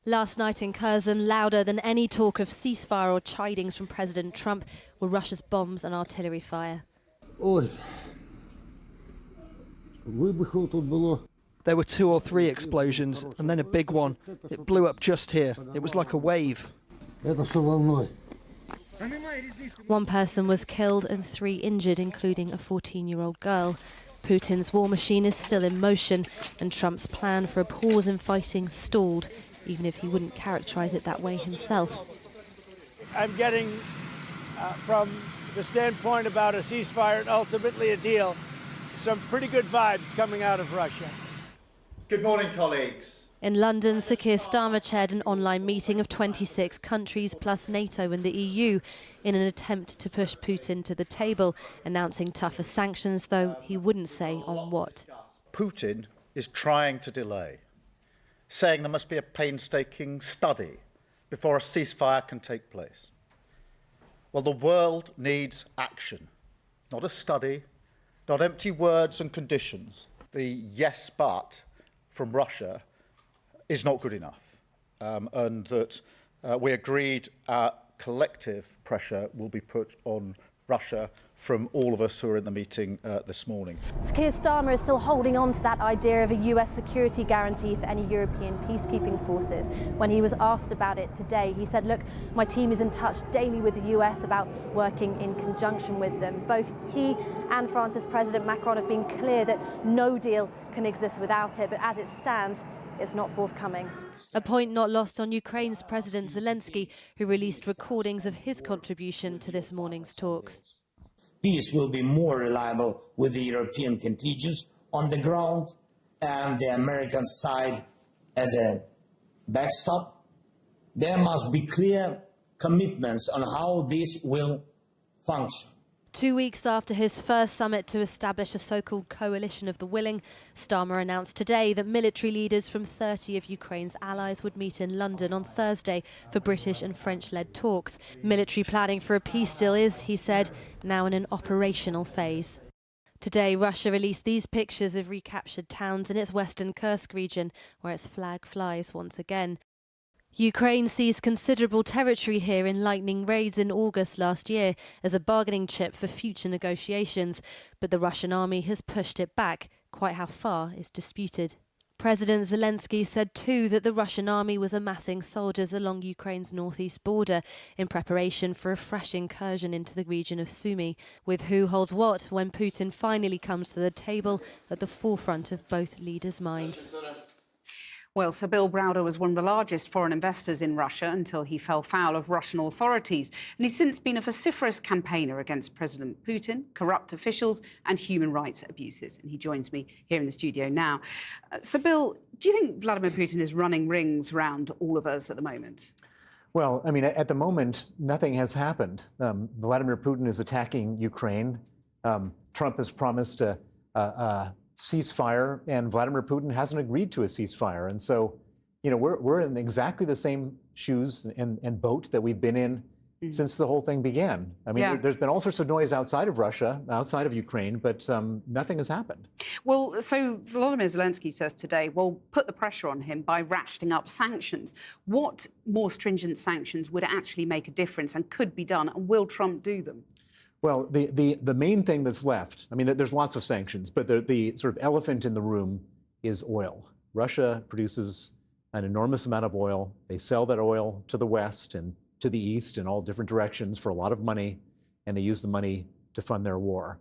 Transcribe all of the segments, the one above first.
Last night in Curzon, louder than any talk of ceasefire or chidings from President Trump were Russia's bombs and artillery fire. There were 2 or 3 explosions and then a big one. It blew up just here. It was like a wave. One person was killed and 3 injured, including a 14-year-old girl. Putin's war machine is still in motion, and Trump's plan for a pause in fighting stalled, even if he wouldn't characterize it that way himself. I'm getting, from the standpoint about a ceasefire and ultimately a deal, some pretty good vibes coming out of Russia. Good morning, colleagues. In London, Sir Keir Starmer chaired an online meeting of 26 countries plus NATO and the EU in an attempt to push Putin to the table, announcing tougher sanctions, though he wouldn't say on what. Putin is trying to delay, saying there must be a painstaking study before a ceasefire can take place. Well, the world needs action, not a study, not empty words and conditions. The yes but from Russia is not good enough, and that we agreed collective pressure will be put on Russia from all of us who are in the meeting this morning. Keir Starmer is still holding on to that idea of a US security guarantee for any European peacekeeping forces. When he was asked about it today, he said, look, my team is in touch daily with the US about working in conjunction with them. Both he and France's President Macron have been clear that no deal can exist without it, but as it stands, it's not forthcoming. A point not lost on Ukraine's President Zelensky, who released recordings of his contribution to this morning's talks. Peace will be more reliable with the European contingents on the ground and the American side as a backstop. There must be clear commitments on how this will function. 2 weeks after his first summit to establish a so-called coalition of the willing, Starmer announced today that military leaders from 30 of Ukraine's allies would meet in London on Thursday for British and French-led talks. Military planning for a peace deal is, he said, now in an operational phase. Today, Russia released these pictures of recaptured towns in its western Kursk region, where its flag flies once again. Ukraine seized considerable territory here in lightning raids in August last year as a bargaining chip for future negotiations, but the Russian army has pushed it back. Quite how far is disputed. President Zelensky said too that the Russian army was amassing soldiers along Ukraine's northeast border in preparation for a fresh incursion into the region of Sumy, with who holds what when Putin finally comes to the table at the forefront of both leaders' minds. Well, Sir Bill Browder was one of the largest foreign investors in Russia until he fell foul of Russian authorities. And he's since been a vociferous campaigner against President Putin, corrupt officials and human rights abuses. And he joins me here in the studio now. Sir Bill, do you think Vladimir Putin is running rings around all of us at the moment? Well, I mean, at the moment, nothing has happened. Vladimir Putin is attacking Ukraine. Trump has promised a ceasefire, and Vladimir Putin hasn't agreed to a ceasefire. And so, you know, we're in exactly the same shoes and boat that we've been in since the whole thing began. I mean, there's been all sorts of noise outside of Russia, outside of Ukraine, but nothing has happened. Well, so Volodymyr Zelensky says today, well, put the pressure on him by ratcheting up sanctions. What more stringent sanctions would actually make a difference and could be done, and will Trump do them? Well, the main thing that's left, I mean, there's lots of sanctions, but the sort of elephant in the room is oil. Russia produces an enormous amount of oil. They sell that oil to the West and to the East in all different directions for a lot of money, and they use the money to fund their war.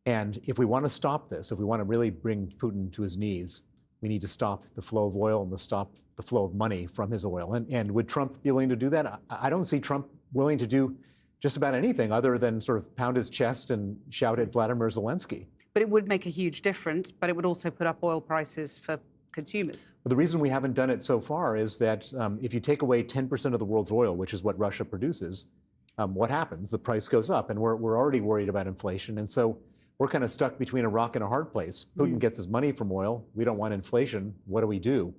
And if we want to stop this, if we want to really bring Putin to his knees, we need to stop the flow of oil and stop the flow of money from his oil. And would Trump be willing to do that? I don't see Trump willing to do just about anything other than sort of pound his chest and shout at Vladimir Zelensky. But it would make a huge difference, but it would also put up oil prices for consumers. Well, the reason we haven't done it so far is that if you take away 10% of the world's oil, which is what Russia produces, what happens? The price goes up, and we're already worried about inflation. And so we're kind of stuck between a rock and a hard place. Putin gets his money from oil. We don't want inflation. What do?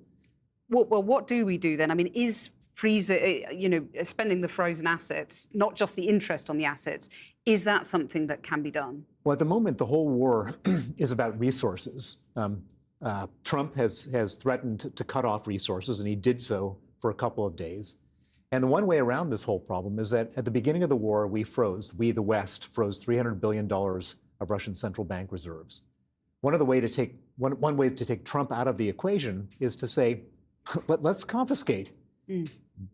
Well, what do we do then? I mean, is spending the frozen assets, not just the interest on the assets, is that something that can be done? Well, at the moment, the whole war is about resources. Trump has threatened to cut off resources, and he did so for a couple of days. And the one way around this whole problem is that at the beginning of the war, we, the West, froze $300 billion of Russian central bank reserves. One way to take Trump out of the equation is to say, let's confiscate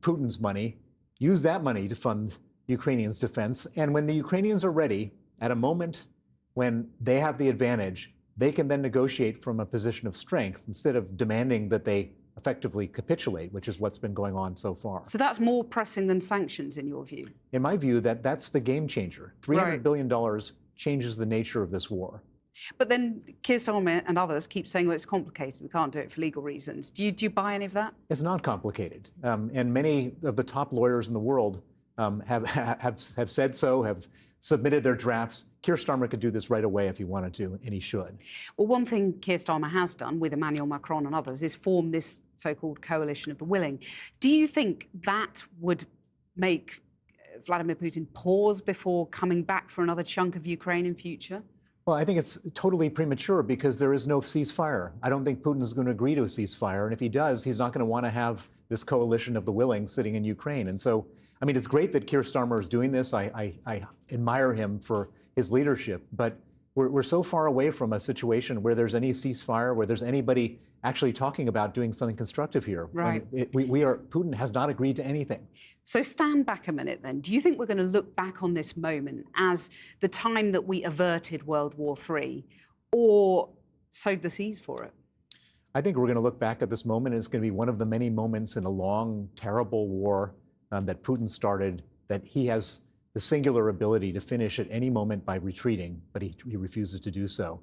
Putin's money, use that money to fund Ukrainians' defense, and when the Ukrainians are ready, at a moment when they have the advantage, they can then negotiate from a position of strength instead of demanding that they effectively capitulate, which is what's been going on so far. So that's more pressing than sanctions, in your view? In my view, that's the game changer. $300 billion changes the nature of this war. But then Keir Starmer and others keep saying, well, it's complicated, we can't do it for legal reasons. Do you buy any of that? It's not complicated. And many of the top lawyers in the world have said so, have submitted their drafts. Keir Starmer could do this right away if he wanted to, and he should. Well, one thing Keir Starmer has done with Emmanuel Macron and others is form this so-called coalition of the willing. Do you think that would make Vladimir Putin pause before coming back for another chunk of Ukraine in future? Well, I think it's totally premature because there is no ceasefire. I don't think Putin is going to agree to a ceasefire. And if he does, he's not going to want to have this coalition of the willing sitting in Ukraine. And so, I mean, it's great that Keir Starmer is doing this. I admire him for his leadership. But we're so far away from a situation where there's any ceasefire, where there's anybody actually talking about doing something constructive here. Right. Putin has not agreed to anything. So stand back a minute then. Do you think we're going to look back on this moment as the time that we averted World War III or sowed the seeds for it? I think we're going to look back at this moment, and it's going to be one of the many moments in a long, terrible war that Putin started, that he has the singular ability to finish at any moment by retreating, but he refuses to do so.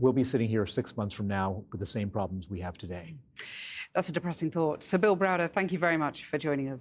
We'll be sitting here 6 months from now with the same problems we have today. That's a depressing thought. So, Bill Browder, thank you very much for joining us.